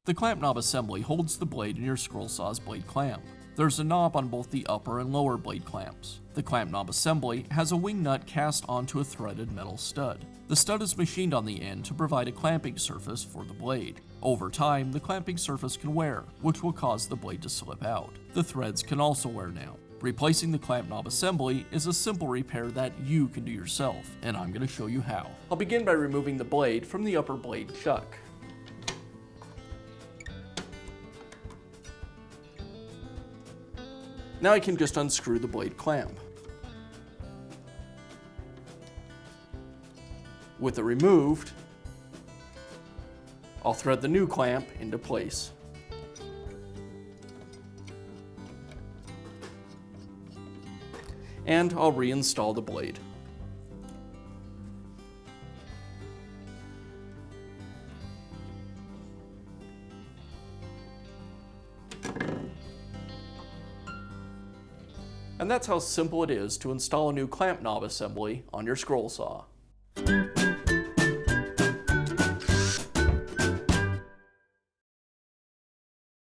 The clamp knob assembly holds the blade in your scroll saw's blade clamp. There's a knob on both the upper and lower blade clamps. The clamp knob assembly has a wing nut cast onto a threaded metal stud. The stud is machined on the end to provide a clamping surface for the blade. Over time, the clamping surface can wear, which will cause the blade to slip out. The threads can also wear now. Replacing the clamp knob assembly is a simple repair that you can do yourself, and I'm going to show you how. I'll begin by removing the blade from the upper blade chuck. Now I can just unscrew the blade clamp. With it removed, I'll thread the new clamp into place. And I'll reinstall the blade. And that's how simple it is to install a new clamp knob assembly on your scroll saw.